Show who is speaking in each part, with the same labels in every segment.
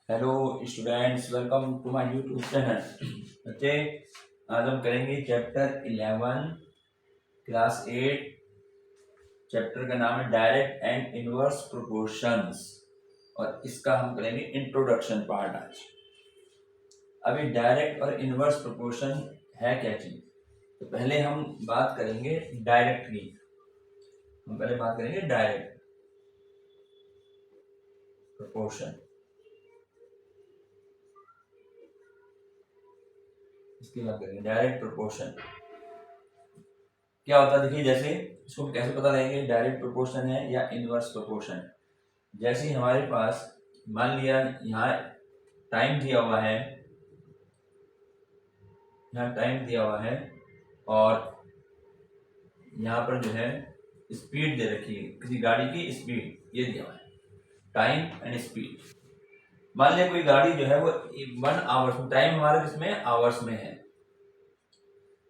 Speaker 1: Hello students, welcome to my YouTube channel. बच्चे, आज हम करेंगे चैप्टर 11 क्लास 8। चैप्टर का नाम है डायरेक्ट एंड इनवर्स प्रोपोर्शंस और इसका हम करेंगे इंट्रोडक्शन पार्ट आज। अभी डायरेक्ट और इनवर्स प्रोपोर्शन है क्या चीज, तो पहले हम बात करेंगे डायरेक्ट की। हम पहले बात करेंगे डायरेक्ट प्रोपोर्शन, इसकी बात करेंगे। डायरेक्ट प्रोपोर्शन क्या होता है, देखिए जैसे इसको कैसे पता लगेगा डायरेक्ट प्रोपोर्शन है या इनवर्स प्रोपोर्शन। जैसे ही हमारे पास मान लिया यहाँ टाइम दिया हुआ है, यहाँ टाइम दिया हुआ है और यहाँ पर जो है स्पीड दे रखी है, किसी गाड़ी की स्पीड ये दिया हुआ है, टाइम एंड स्पीड। मान लिया कोई गाड़ी जो है वो 1 आवर्स में, टाइम हमारा किसमें आवर्स में है,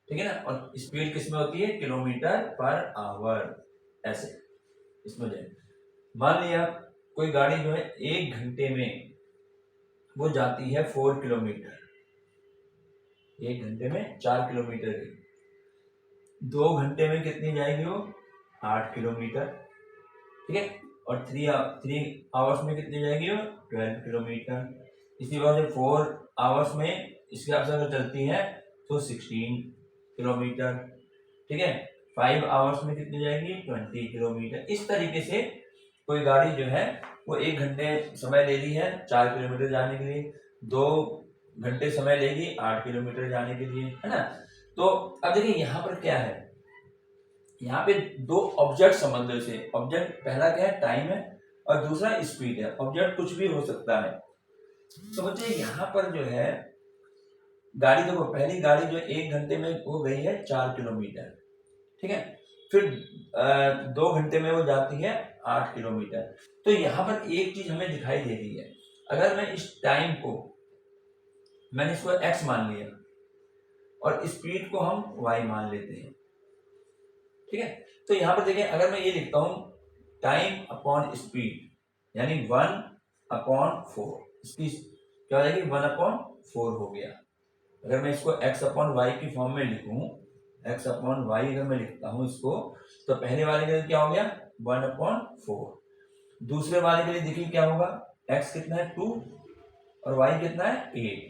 Speaker 1: ठीक है ना, और स्पीड किसमें होती है किलोमीटर पर आवर। ऐसे इसमें जो मान लिया कोई गाड़ी जो है 1 घंटे में वो जाती है 4 किलोमीटर, 1 घंटे में 4 किलोमीटर की, 2 घंटे में कितनी जाएगी वो 8 किलोमीटर, ठीक है, और 3 आवर्स में कितनी जाएगी वो 12 किलोमीटर। इसी वजह से 4 आवर्स में इसके हिसाब से अगर चलती है तो 16 किलोमीटर, ठीक है। 5 आवर्स में कितनी जाएगी 20 किलोमीटर। इस तरीके से कोई गाड़ी जो है वो 1 घंटे समय ले रही है 4 किलोमीटर जाने के लिए, 2 घंटे समय लेगी 8 किलोमीटर जाने के लिए, है ना। तो अब देखिए यहाँ पर क्या है, यहाँ पे 2 ऑब्जेक्ट समझ से। ऑब्जेक्ट पहला क्या है टाइम है और दूसरा स्पीड है। ऑब्जेक्ट कुछ भी हो सकता है। तो बच्चे यहाँ पर जो है गाड़ी, देखो पहली गाड़ी जो 1 घंटे में वो गई है 4 किलोमीटर, ठीक है, फिर 2 घंटे में वो जाती है 8 किलोमीटर। तो यहाँ पर एक चीज हमें दिखाई दे रही है, अगर मैं इस टाइम को मैंने इसको x मान लिया और स्पीड को हम y मान लेते हैं, ठीक है। तो यहाँ पर देखिए अगर मैं ये लिखता हूं टाइम अपॉन स्पीड यानी 1/4, इसकी क्या हो जाएगी 1/4 हो गया। अगर मैं इसको x अपॉन वाई की फॉर्म में लिखूं, x अपॉन वाई अगर मैं लिखता हूं इसको, तो पहले वाले के लिए क्या हो गया 1/4। दूसरे वाले के लिए देखिए क्या होगा, x कितना है 2 और y कितना है 8,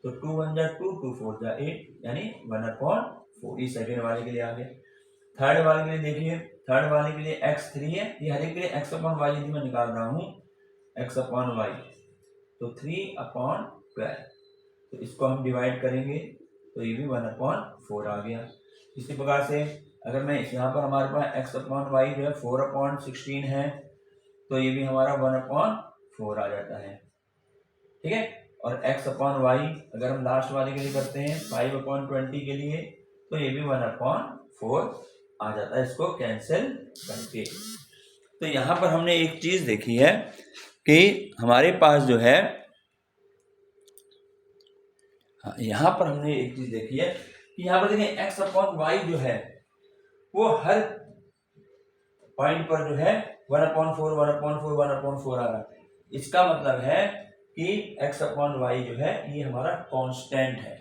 Speaker 1: तो 2 1 जा 2, 2 4 जा 8 यानी 1/4। ये सेकेंड वाले के लिए आ गया। थर्ड वाले के लिए देखिए, थर्ड वाले के लिए x 3 है, ये हर एक के लिए x अपॉन वाई यदि मैं निकाल रहा हूँ x अपॉन वाई तो 3/12, तो इसको हम डिवाइड करेंगे तो ये भी 1/4 आ गया। इसी प्रकार से अगर मैं यहाँ पर हमारे पास x अपॉन वाई जो है 4/16 है, तो ये भी हमारा 1/4 आ जाता है, ठीक है। और x अपॉन वाई अगर हम लास्ट वाले के लिए करते हैं 5/20 के लिए, तो ये भी 1/4 आ जाता है, इसको कैंसिल करके। तो यहाँ पर हमने एक चीज देखी है कि हमारे पास जो है, यहाँ पर हमने एक चीज देखी है कि यहाँ पर देखिए x अपॉन वाई जो है वो हर पॉइंट पर जो है 1/4 1/4 1/4 आ रहा है। इसका मतलब है कि x अपॉन वाई जो है ये हमारा कांस्टेंट है।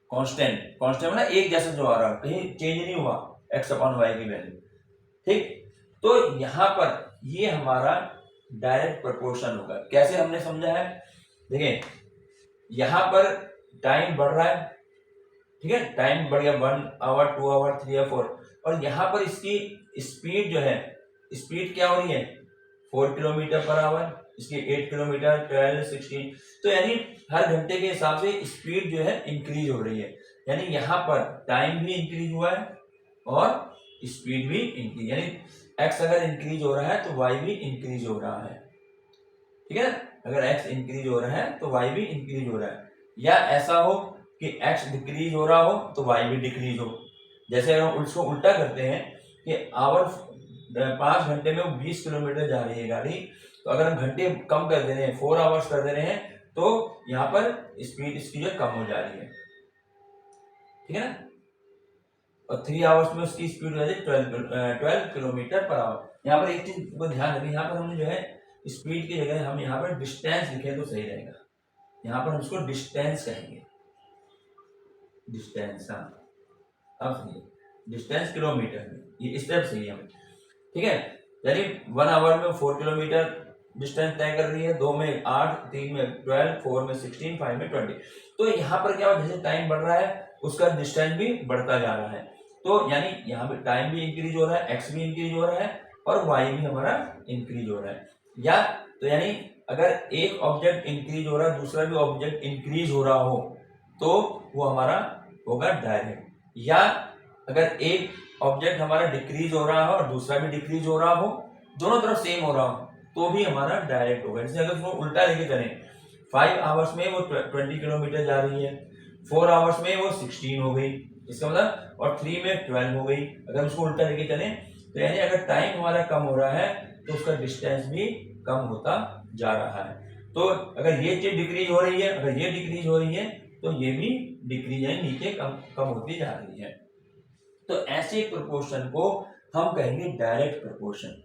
Speaker 1: कांस्टेंट कांस्टेंट मतलब एक जैसा जो आ रहा है, कहीं चेंज नहीं हुआ x अपॉन वाई की वैल्यू, ठीक। तो यहाँ पर ये हमारा डायरेक्ट प्रोपोर्शन होगा। कैसे हमने समझा है, देखिए यहाँ पर टाइम बढ़ रहा है, ठीक है, टाइम बढ़ गया 1 आवर 2 आवर 3 आवर 4, और यहाँ पर इसकी स्पीड जो है, स्पीड क्या हो रही है 4 किलोमीटर पर आवर, इसकी 8 किलोमीटर 12 16, तो यानी हर घंटे के हिसाब से स्पीड जो है इंक्रीज हो रही है। यानी यहाँ पर टाइम भी इंक्रीज हुआ है और स्पीड भी इंक्रीज, यानी एक्स अगर इंक्रीज हो रहा है तो वाई भी इंक्रीज हो रहा है, ठीक है। अगर एक्स इंक्रीज हो रहा है तो वाई भी इंक्रीज हो रहा है, या ऐसा हो कि एक्स डिक्रीज हो रहा हो तो वाई भी डिक्रीज हो। जैसे अगर हम उसको उल्टा करते हैं कि आवर 5 घंटे में वो 20 किलोमीटर जा रही है गाड़ी, तो अगर हम घंटे कम कर दे रहे हैं 4 आवर्स कर दे रहे हैं, तो यहाँ पर स्पीड इसकी जो कम हो जा रही है, ठीक है ना। और 3 आवर्स में उसकी स्पीड हो जाती है 12 किलोमीटर पर आवर। यहाँ पर एक चीज को ध्यान रखिए, यहाँ पर हमने जो है स्पीड की जगह हम यहाँ पर डिस्टेंस लिखें तो सही रहेगा। यहाँ पर हम इसको डिस्टेंस कहेंगे, डिस्टेंस। हाँ, अब सही है, डिस्टेंस किलोमीटर में, ये स्टेप सही है। ठीक है, यानी 1 आवर में 4 किलोमीटर डिस्टेंस तय कर रही है, 2 में 8, 3 में 12, 4 में 16, 5 में 20। तो यहाँ पर क्या हो, जैसे टाइम बढ़ रहा है उसका डिस्टेंस भी बढ़ता जा रहा है। तो यानी यहाँ पे टाइम भी इंक्रीज हो रहा है, एक्स भी इंक्रीज हो रहा है और वाई भी हमारा इंक्रीज हो रहा है। या तो यानी अगर एक ऑब्जेक्ट इंक्रीज हो रहा है, दूसरा भी ऑब्जेक्ट इंक्रीज हो रहा हो, तो वो हमारा होगा डायरेक्ट। या अगर एक ऑब्जेक्ट हमारा डिक्रीज हो रहा है और दूसरा भी डिक्रीज हो रहा हो, दोनों तरफ सेम हो रहा हो, तो भी हमारा डायरेक्ट होगा। जैसे अगर उसको उल्टा लेके चलें, 5 आवर्स में वो 20 किलोमीटर जा रही है, 4 आवर्स में वो 16 हो गई, इसका मतलब, और 3 में 12 हो गई। अगर उसको उल्टा लेके चलें तो यानी अगर टाइम हमारा कम हो रहा है तो उसका डिस्टेंस भी कम होता जा रहा है। तो अगर ये चीज डिक्रीज हो रही है, अगर ये डिक्रीज हो रही है, तो ये भी डिक्रीज है, नीचे कम होती जा रही है। तो ऐसे प्रोपोर्शन को हम कहेंगे डायरेक्ट प्रोपोर्शन,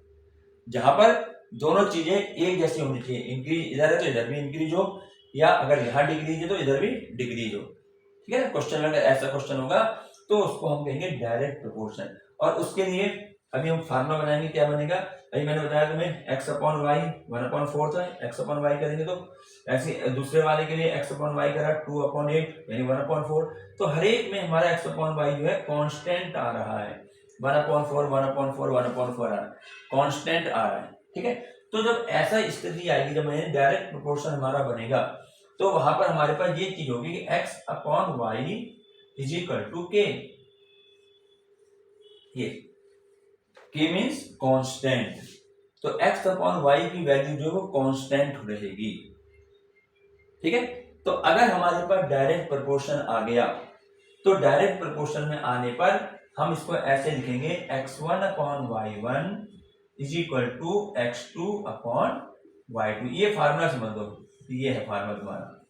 Speaker 1: जहां पर दोनों चीजें एक जैसी होनी चाहिए, इंक्रीज इधर है तो इधर भी इंक्रीज हो, या अगर यहाँ डिक्रीज है तो इधर भी डिक्रीज हो। ठीक है ना, क्वेश्चन अगर ऐसा क्वेश्चन होगा तो उसको हम कहेंगे डायरेक्ट प्रोपोर्शन। और उसके लिए अभी हम फार्मूला बनाएंगे, क्या बनेगा, अभी मैंने बताया तुम्हें x अपॉन वाई 1/4 था, x अपॉन वाई करेंगे तो ऐसे दूसरे वाले के लिए x अपॉन वाई करा 2/8 यानी 1/4। तो हर एक में हमारा x अपॉन वाई जो है कांस्टेंट आ रहा है, 1/4 1/4 1/4 आ रहा है, कांस्टेंट आ रहा है। ठीक है, तो जब ऐसा स्थिति आएगी, जब डायरेक्ट प्रोपोर्शन हमारा बनेगा, तो वहां पर हमारे पास ये चीज होगी कि x upon y is equal to k, ये k मीन्स कांस्टेंट। तो x अपॉन वाई की वैल्यू जो है वो कांस्टेंट रहेगी। ठीक है, तो अगर हमारे पास डायरेक्ट प्रोपोर्शन आ गया, तो डायरेक्ट प्रोपोर्शन में आने पर हम इसको ऐसे लिखेंगे x1 upon y1 is equal to x2 upon y2। ये फार्मूला समझ दो, ये है फार्मूला तुम्हारा,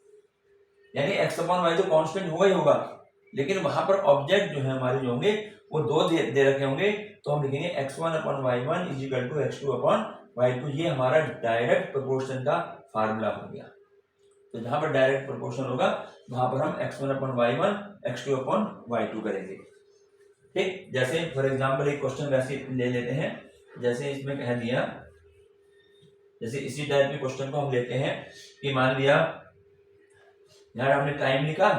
Speaker 1: यानी x अपॉन वाई तो कांस्टेंट होगा ही होगा, लेकिन वहां पर ऑब्जेक्ट जो है हमारे जो होंगे वो दो दे रखे होंगे, तो हम लिखेंगे x1 upon y1 is equal to x2 upon y2। ये हमारा डायरेक्ट प्रोपोर्शन का फार्मूला हो गया। तो जहां पर डायरेक्ट प्रोपोर्शन होगा वहां पर हम x1 upon y1 x2 upon y2 करेंगे। ठीक, जैसे फॉर एग्जांपल एक क्वेश्चन वैसे ले लेते हैं, जैसे इसमें कह दिया, जैसे इसी टाइप के क्वेश्चन को हम लेते हैं कि मान लिया यार हमने टाइम लिखा,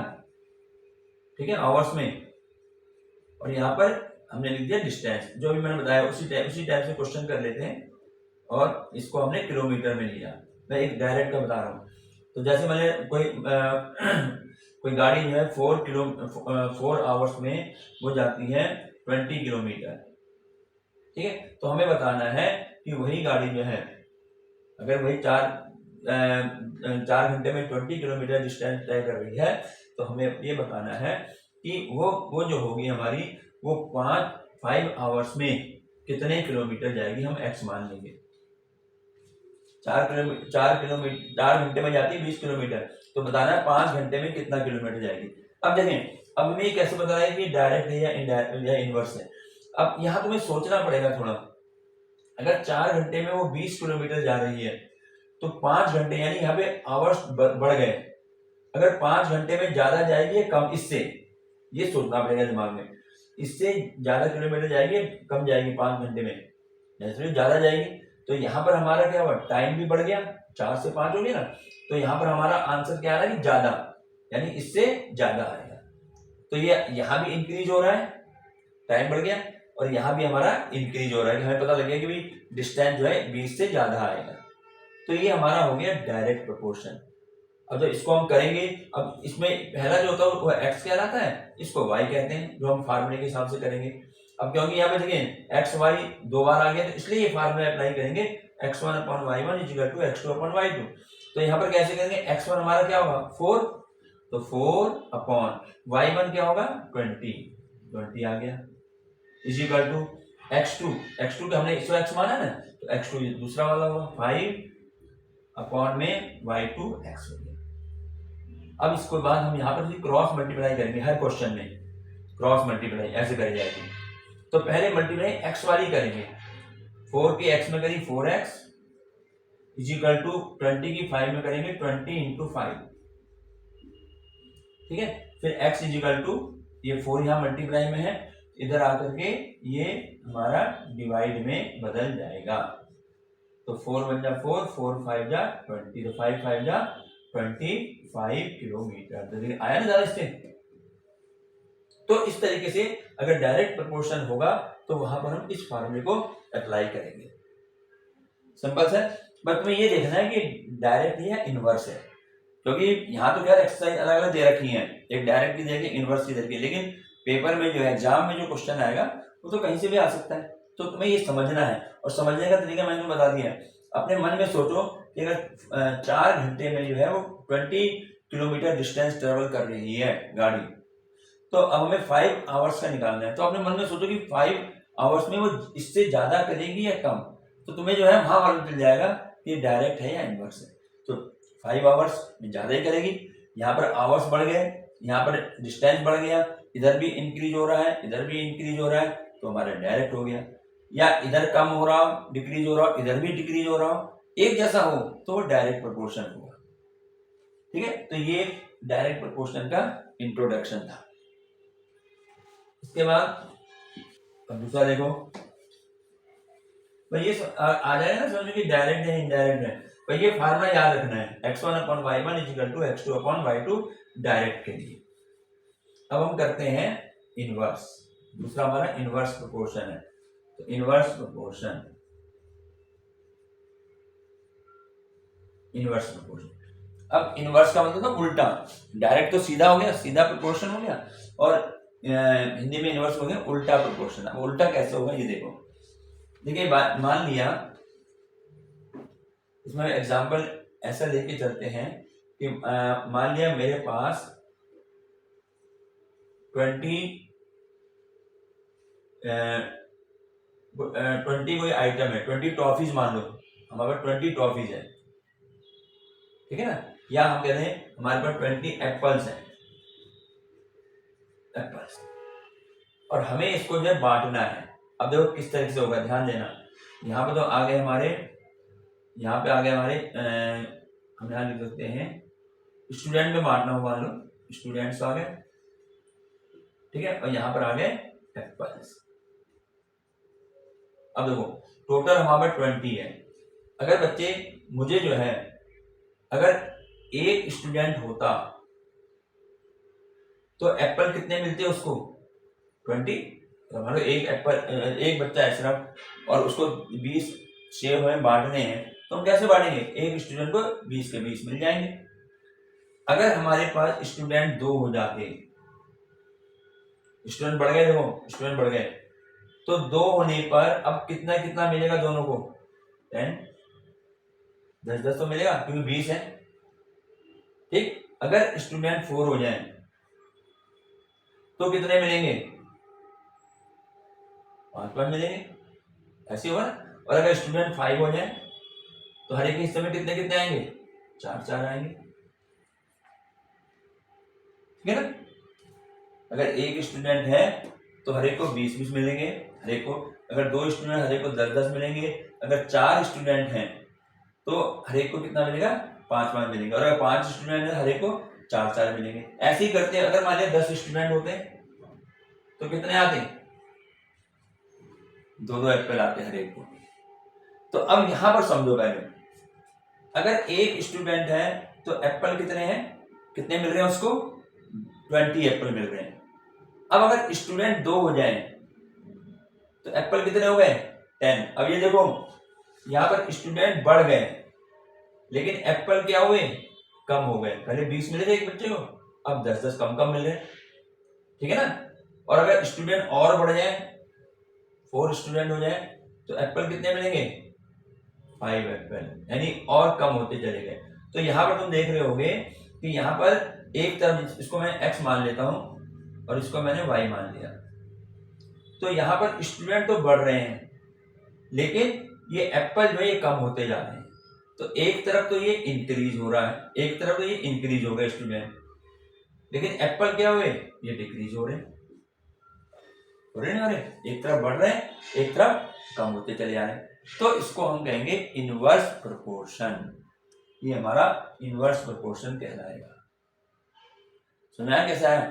Speaker 1: ठीक है, आवर्स में, और यहाँ पर हमने लिख दिया डिस्टेंस, जो भी मैंने बताया उसी टाइप से क्वेश्चन कर लेते हैं, और इसको हमने किलोमीटर में लिया। मैं एक डायरेक्ट का बता रहा हूँ। तो जैसे मैंने कोई गाड़ी जो है 4 आवर्स में वो जाती है 20 किलोमीटर। ठीक है, तो हमें बताना है कि वही गाड़ी जो है, अगर वही 4 घंटे में 20 किलोमीटर डिस्टेंस तय कर रही है, तो हमें ये बताना है कि वो जो होगी हमारी, वो 5 आवर्स में कितने किलोमीटर जाएगी, हम x मान लेंगे। 4 घंटे में जाती है 20 किलोमीटर, तो बताना है 5 घंटे में कितना किलोमीटर जाएगी। अब देखें, अब हमें कैसे बताना है कि डायरेक्ट है या इनडायरेक्ट या इनवर्स है। अब यहाँ तुम्हें सोचना पड़ेगा थोड़ा, अगर 4 घंटे में वो 20 किलोमीटर जा रही है, तो 5 घंटे यानी यहाँ पे आवर्स बढ़ गए, अगर 5 घंटे में ज्यादा जाएगी या कम, इससे ये सोचना पड़ेगा दिमाग में, इससे ज्यादा किलोमीटर जाएगी कम जाएगी 5 घंटे में, जैसे ज्यादा जाएगी, तो यहाँ पर हमारा क्या हुआ, टाइम भी बढ़ गया, 4 से 5 हो गया ना, तो यहाँ पर हमारा आंसर क्या आ रहा है कि ज्यादा, यानी इससे ज्यादा आएगा। तो ये यहाँ भी इंक्रीज हो रहा है, टाइम बढ़ गया, और यहाँ भी हमारा इंक्रीज हो रहा है कि हमें पता लग गया कि भाई डिस्टेंस जो है 20 से ज्यादा आएगा। तो ये हमारा हो गया डायरेक्ट प्रोपोर्शन। अब जब इसको हम करेंगे, अब इसमें पहला जो होता है वो x कहलाता है, इसको y कहते हैं, जो हम फार्मूले के हिसाब से करेंगे। अब क्योंकि यहाँ पे देखिए x y 2 बार आ गया, तो इसलिए ये फार्मूला अप्लाई करेंगे, x1 upon y1 is equal to x2 upon y2। तो यहाँ पर कैसे करेंगे, x1 हमारा क्या होगा 4, तो 4 अपॉन y1 क्या होगा 20 आ गया, इज इक्वल टू x2 के हमने इसको x माना ना, तो x2 दूसरा वाला होगा 5 अपॉन में y2 x हो गया। अब इसके बाद हम यहाँ पर क्रॉस मल्टीप्लाई करेंगे, हर क्वेश्चन में क्रॉस मल्टीप्लाई ऐसे करी जाएगी। तो पहले मल्टीप्लाई x वाली करेंगे, 4 के x में करी 4x इज इक्वल टू 20 की 5 में करेंगे 20 इंटू 5, ठीक है। फिर x इज इक्वल टू ये 4 यहाँ मल्टीप्लाई में है, इधर आकर के ये हमारा डिवाइड में बदल जाएगा। तो 4 1 जा 4, 4 5 जा 20, तो 5 5 जा 25 किलोमीटर। तो देखिए आया ना ज्यादा इससे। तो इस तरीके से अगर डायरेक्ट प्रोपोर्शन होगा तो वहां पर हम इस फार्मूले को अप्लाई करेंगे। सिंपल से बस तुम्हें ये देखना है कि डायरेक्ट है या इनवर्स है, क्योंकि यहाँ तो यार एक्सरसाइज अलग अलग दे रखी है, एक डायरेक्ट की देगी इनवर्स की देगी, लेकिन पेपर में जो है एग्जाम में जो क्वेश्चन आएगा वो तो कहीं से भी आ सकता है। तो तुम्हें ये समझना है, और समझने का तरीका मैंने बता दिया है। अपने मन में सोचो कि अगर 4 घंटे में जो है वो 20 किलोमीटर डिस्टेंस ट्रेवल कर रही है गाड़ी, तो अब हमें 5 आवर्स का निकालना है। तो अपने मन में सोचो कि 5 आवर्स में वो इससे ज्यादा करेगी या कम, तो तुम्हें जो है वहां मालूम चल जाएगा कि डायरेक्ट है या इनवर्स है। तो 5 आवर्स में ज्यादा ही करेगी, यहाँ पर आवर्स बढ़ गए, यहाँ पर डिस्टेंस बढ़ गया, इधर भी इंक्रीज हो रहा है, इधर भी इंक्रीज हो रहा है, तो हमारा डायरेक्ट हो गया। या इधर कम हो रहा हो, डिक्रीज हो रहा हो, इधर भी डिक्रीज हो रहा हो, एक जैसा हो तो वो डायरेक्ट प्रोपोर्शन होगा, ठीक है। तो ये डायरेक्ट प्रोपोर्शन का इंट्रोडक्शन था। इसके बाद अब दूसरा देखो भाई, ये आ जाएगा ना समझ में कि डायरेक्ट है इनडायरेक्ट है। भाई ये फार्मूला याद रखना है, x1 upon y1 is equal to x2 upon y2 direct के लिए। अब हम करते हैं इनवर्स, दूसरा हमारा इनवर्स प्रोपोर्शन है। तो इनवर्स प्रोपोर्शन, इनवर्स प्रोपोर्शन, अब इनवर्स का मतलब था उल्टा। डायरेक्ट तो सीधा हो गया, सीधा प्रोपोर्शन हो गया, और हिंदी में इनवर्स हो गया उल्टा प्रोपोर्शन। अब उल्टा कैसे होगा ये देखो। देखिए मान लिया, इसमें एग्जांपल ऐसा लेके चलते हैं कि मान लिया मेरे पास 20 कोई आइटम है, 20 टॉफीज मान लो, हमारे पास 20 टॉफीज है, ठीक है ना। या हम कह रहे हैं हमारे पास 20 एप्पल्स हैं, एप्पल्स, और हमें इसको जो है बांटना है। अब देखो किस तरीके से होगा, ध्यान देना। यहाँ पे तो आ गए हमारे, यहाँ पे आ गए हमारे हम यहाँ लिख सकते हैं स्टूडेंट में बांटना हो, मान लो स्टूडेंट्स आ गए, ठीक है, और यहाँ पर आ गए एप्पल्स। अब देखो टोटल हमारे 20 है। अगर बच्चे मुझे जो है, अगर एक स्टूडेंट होता तो एप्पल कितने मिलते हैं उसको, 20। तो मान लो एक एप्पल, एक बच्चा है सिर्फ, और उसको 20 सेब हमें बांटने हैं, तो हम कैसे बांटेंगे, एक स्टूडेंट को 20 के 20 मिल जाएंगे। अगर हमारे पास स्टूडेंट 2 हो जाते, स्टूडेंट बढ़ गए, देखो स्टूडेंट बढ़ गए, तो 2 होने पर अब कितना कितना मिलेगा दोनों को, 10 10 10 तो मिलेगा क्योंकि 20 है, ठीक। अगर स्टूडेंट 4 हो जाए तो कितने मिलेंगे, 5 मिलेंगे, ऐसे होगा ना। और अगर स्टूडेंट 5 हो जाए तो हर एक हिस्से में कितने कितने आएंगे, 4 आएंगे, ठीक है ना। अगर एक स्टूडेंट है तो हर एक को 20 मिलेंगे, हर एक को, अगर 2 स्टूडेंट हर एक को 10 मिलेंगे, अगर 4 स्टूडेंट हैं तो हर एक को कितना मिलेगा, 5 मिलेंगे, और अगर 5 स्टूडेंट है हर एक को 4 मिलेंगे। ऐसे ही करते हैं। अगर मान लिया 10 स्टूडेंट होते तो कितने आते, 2 एप्पल आते हर एक को। तो अब यहां पर समझो पहले, अगर एक स्टूडेंट है तो एप्पल कितने हैं, कितने मिल रहे हैं उसको, 20 एप्पल मिल रहे हैं। अब अगर स्टूडेंट 2 हो जाए तो एप्पल कितने हो गए, 10। अब ये देखो यहाँ पर स्टूडेंट बढ़ गए लेकिन एप्पल क्या हुए, कम हो गए। पहले 20 मिले थे एक बच्चे को, अब 10 कम कम मिल रहे, ठीक है ना। और अगर स्टूडेंट और बढ़ जाए, 4 स्टूडेंट हो जाए, तो एप्पल कितने मिलेंगे, 5 एप्पल, यानी और कम होते चले गए। तो यहाँ पर तुम देख रहे होगे कि यहाँ पर एक तरफ इसको मैं x मान लेता हूं और इसको मैंने y मान लिया, तो यहाँ पर स्टूडेंट तो बढ़ रहे हैं लेकिन ये एप्पल जो है ये कम होते जा रहे हैं। तो एक तरफ तो ये इंक्रीज हो रहा है, एक तरफ तो ये इंक्रीज हो गए स्टूडेंट, लेकिन एप्पल क्या हुए, ये डिक्रीज हो रहे हैं, हो रहे नहीं हो रहे, एक तरफ बढ़ रहे हैं एक तरफ कम होते चले जा रहे हैं। तो इसको हम कहेंगे इनवर्स प्रोपोर्शन। ये हमारा इनवर्स प्रोपोर्शन कहलाएगा। समझाया कैसा है?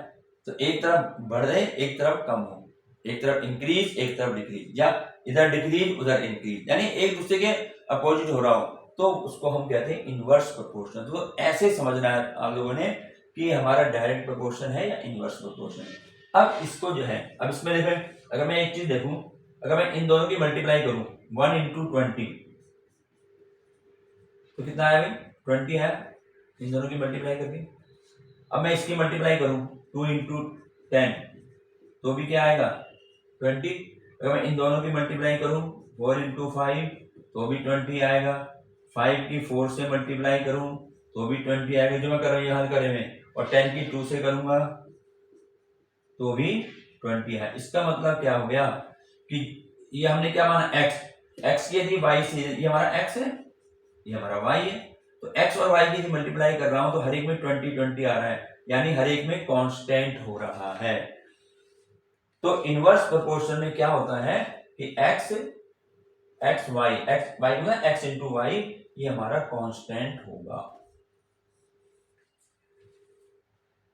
Speaker 1: तो एक तरफ बढ़ रहे, एक तरफ कम हो, एक तरफ इंक्रीज, एक तरफ डिक्रीज, या इधर डिक्रीज उधर इंक्रीज, यानी एक दूसरे के अपोजिट हो रहा हो, तो उसको हम कहते हैं इनवर्स प्रोपोर्शन। तो ऐसे समझना है आप लोगों ने कि हमारा डायरेक्ट प्रोपोर्शन है या इनवर्स प्रोपोर्शन है। अब इसको जो है, अब इसमें देखें, अगर मैं एक चीज देखूं, अगर मैं इन दोनों की मल्टीप्लाई करूं 1 into 20 तो कितना है भाई? 20 है, इन दोनों की मल्टीप्लाई करके। अब मैं इसकी मल्टीप्लाई करूं 2 into 10 तो भी क्या आएगा? 20। अगर मैं इन दोनों की मल्टीप्लाई करूं 4 into 5 तो भी 20 आएगा। 5 की 4 से मल्टीप्लाई करूं तो भी 20 आएगा, जो मैं कर रहा हूं यहाँ करे में, और 10 की 2 से करूंगा तो भी 20 है। इसका मतलब क्या हो गया कि ये हमने क्या माना? x की यदि y से, ये हमारा x है, ये हमारा y है, तो x और y की यदि मल्टीप्लाई कर रहा हूं तो हर एक में 20 आ रहा है, यानी हर एक में कांस्टेंट हो रहा है। तो इनवर्स प्रोपोर्शन में क्या होता है कि x into y ये हमारा कांस्टेंट होगा।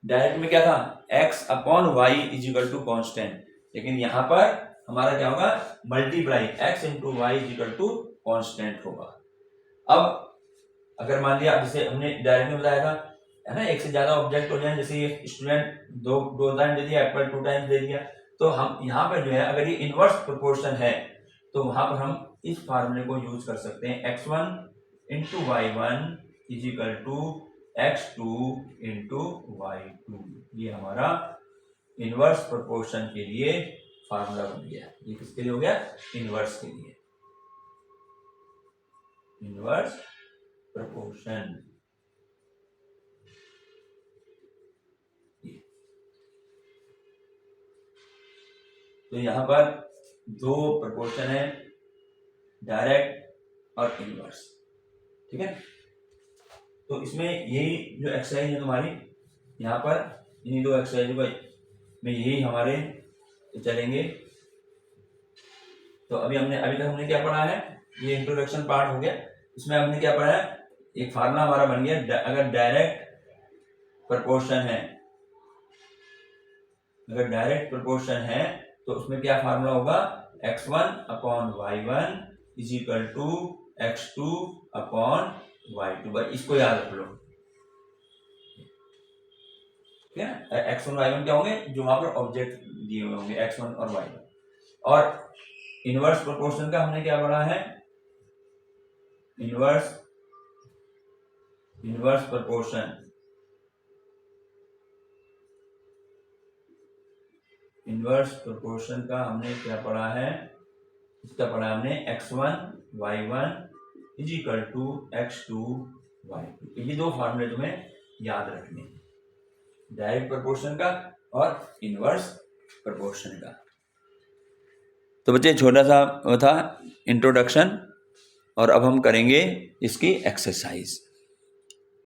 Speaker 1: डायरेक्ट में क्या था? x upon y is equal to constant, लेकिन यहां पर हमारा क्या होगा? Multiply x into y is equal to constant होगा। अब अगर मान लिया, जैसे हमने डायरेक्ट में बताया था, है ना, एक से ज्यादा ऑब्जेक्ट हो जाए, जैसे स्टूडेंट दो टाइम दे दिया, एप्पल 2 टाइम्स दे दिया, तो हम यहाँ पर जो है, अगर ये इनवर्स प्रोपोर्शन है तो वहां पर हम इस फार्मूले को यूज कर सकते हैं, x1 into y1 is equal to x2 into y2। ये हमारा इनवर्स प्रोपोर्शन के लिए फार्मूला बन गया। ये किसके लिए हो गया? इनवर्स के लिए, इनवर्स प्रोपोर्शन। तो यहां पर दो प्रोपोर्शन है, डायरेक्ट और इनवर्स, ठीक है। तो इसमें यही जो एक्सरसाइज है तुम्हारी, यहाँ पर इन्हीं दो एक्सरसाइज में यही हमारे चलेंगे। तो अभी तक हमने क्या पढ़ा है? ये इंट्रोडक्शन पार्ट हो गया। इसमें हमने क्या पढ़ा है? एक फार्मूला हमारा बन गया, अगर डायरेक्ट प्रोपोर्शन है तो उसमें क्या फार्मूला होगा? x1 upon y1 is equal to x2 upon y2। भाई इसको याद रख लो, ठीक है। x1 y1 क्या होंगे? जो वहां पर ऑब्जेक्ट दिए हुए होंगे, x1 और y1। और इनवर्स प्रोपोर्शन का हमने क्या पढ़ा है? इनवर्स प्रोपोर्शन, इनवर्स प्रोपोर्शन का हमने क्या पढ़ा है? इसका पढ़ा हमने x1 y1 is equal to x2 y2। ये दो फार्मूले तुम्हें याद रखने, डायरेक्ट प्रोपोर्शन का और इनवर्स प्रोपोर्शन का। तो बच्चे छोटा सा था इंट्रोडक्शन, और अब हम करेंगे इसकी एक्सरसाइज।